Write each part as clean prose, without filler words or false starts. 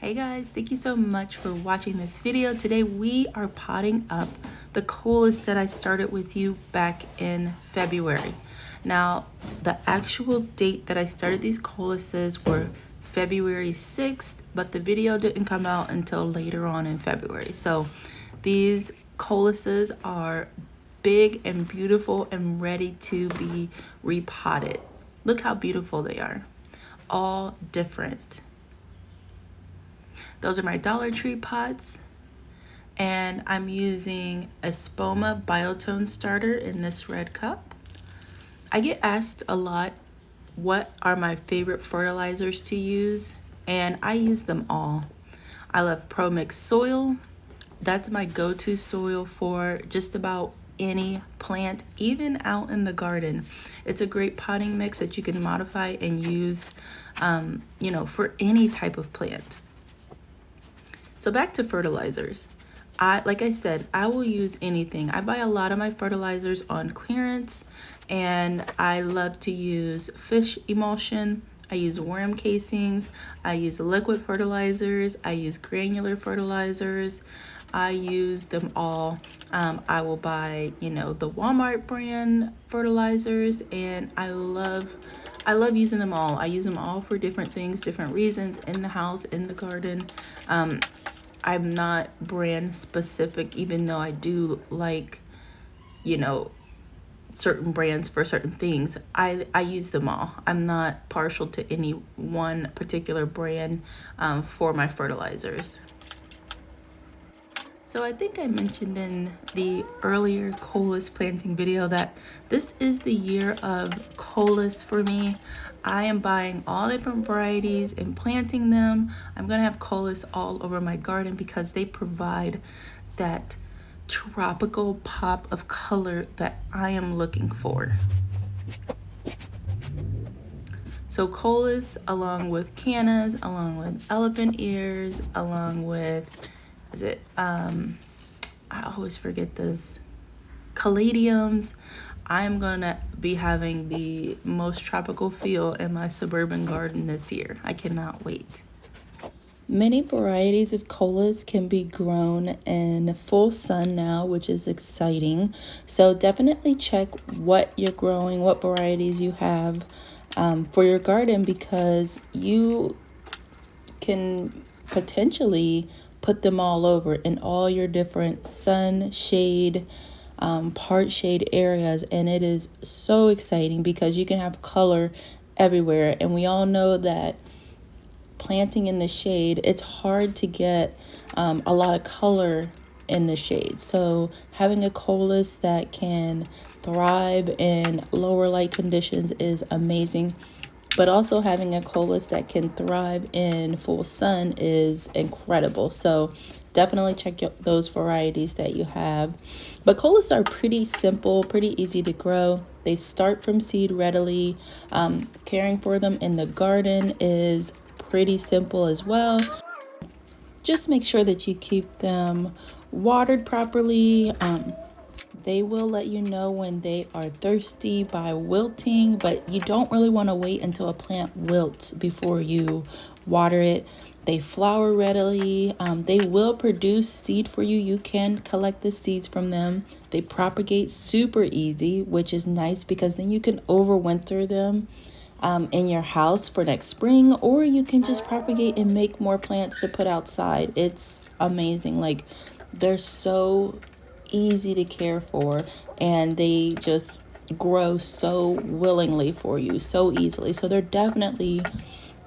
Hey guys, thank you so much for watching this video. Today we are potting up the coleus that I started with you back in February. Now, the actual date that I started these coleuses were February 6th, but the video didn't come out until later on in February. So these coleuses are big and beautiful and ready to be repotted. Look how beautiful they are. All different. Those are my Dollar Tree pots, and I'm using a Spoma Biotone starter in this red cup. I get asked a lot what are my favorite fertilizers to use, and I use them all. I love Pro Mix soil. That's my go-to soil for just about any plant, even out in the garden. It's a great potting mix that you can modify and use, for any type of plant. So back to fertilizers. Like I said, I will use anything. I buy a lot of my fertilizers on clearance, and I love to use fish emulsion. I use worm casings. I use liquid fertilizers. I use granular fertilizers. I use them all. I will buy, the Walmart brand fertilizers, and I love using them all. I use them all for different things, different reasons, in the house, in the garden. I'm not brand specific, even though I do like, certain brands for certain things. I use them all. I'm not partial to any one particular brand for my fertilizers. So I think I mentioned in the earlier coleus planting video that this is the year of coleus for me. I am buying all different varieties and planting them. I'm gonna have coleus all over my garden because they provide that tropical pop of color that I am looking for. So coleus, along with cannas, along with elephant ears, along with, I always forget this, caladiums. I'm gonna be having the most tropical feel in my suburban garden this year. I cannot wait. Many varieties of coleus can be grown in full sun now, which is exciting. So definitely check what you're growing, what varieties you have for your garden, because you can potentially put them all over in all your different sun, shade, part shade areas, and it is so exciting because you can have color everywhere. And we all know that planting in the shade, it's hard to get a lot of color in the shade. So having a coleus that can thrive in lower light conditions is amazing. But also having a coleus that can thrive in full sun is incredible. So definitely check out those varieties that you have. But coleus are pretty simple, pretty easy to grow. They start from seed readily. Caring for them in the garden is pretty simple as well. Just make sure that you keep them watered properly. They will let you know when they are thirsty by wilting, but you don't really want to wait until a plant wilts before you water it. They flower readily. They will produce seed for you. You can collect the seeds from them. They propagate super easy, which is nice because then you can overwinter them in your house for next spring, or you can just propagate and make more plants to put outside. It's amazing. Like, they're so easy to care for, and they just grow so willingly for you, so easily. So they're definitely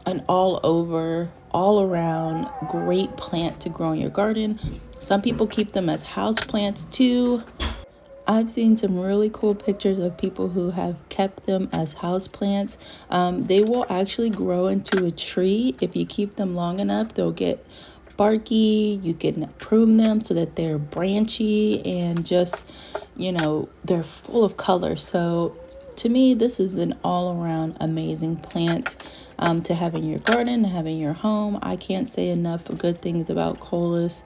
an all around great plant to grow in your garden. Some people keep them as house plants too. I've seen some really cool pictures of people who have kept them as houseplants. They will actually grow into a tree. If you keep them long enough, they'll get barky. You can prune them so that they're branchy and just, they're full of color. So to me, this is an all-around amazing plant to have in your garden, to have in your home. I can't say enough good things about coleus.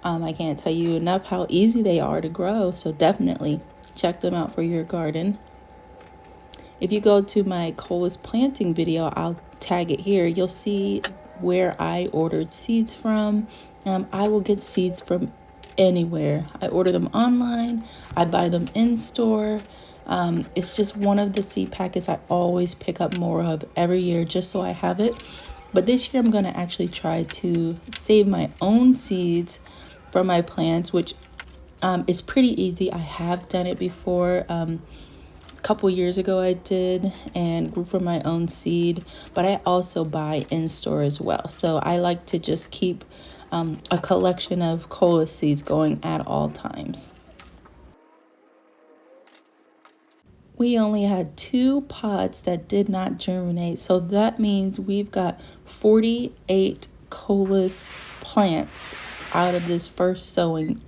I can't tell you enough how easy they are to grow. So definitely check them out for your garden. If you go to my coleus planting video, I'll tag it here. You'll see where I ordered seeds from. I will get seeds from anywhere. I order them online, I buy them in store. It's just one of the seed packets I always pick up more of every year just so I have it. But this year I'm going to actually try to save my own seeds for my plants, which is pretty easy. I have done it before. A couple years ago I did and grew from my own seed, but I also buy in store as well. So I like to just keep a collection of coleus seeds going at all times. We only had 2 pods that did not germinate, so that means we've got 48 coleus plants out of this first sowing.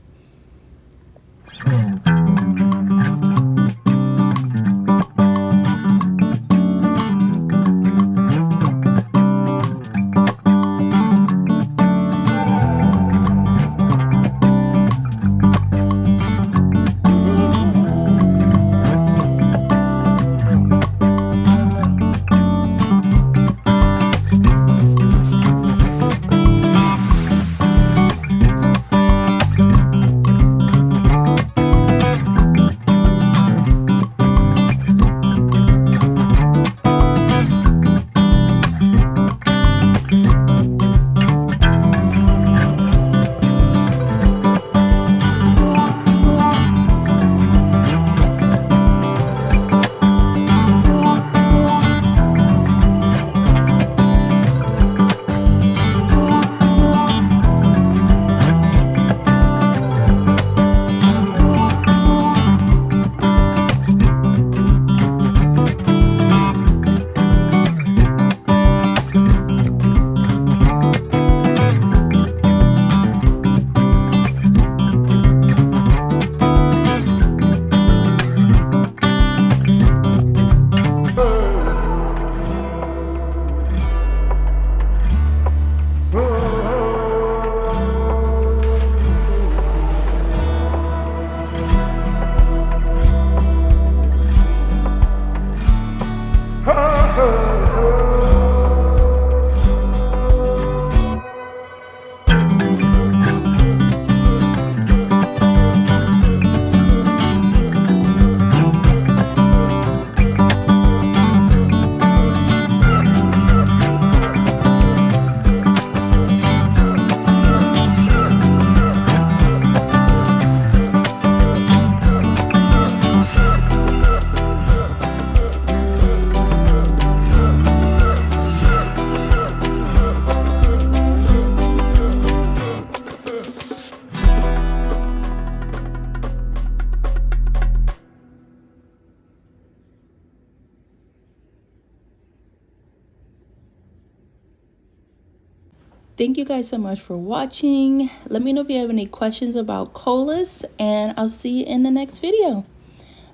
Thank you guys so much for watching. Let me know if you have any questions about coleus, and I'll see you in the next video.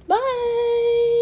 Bye!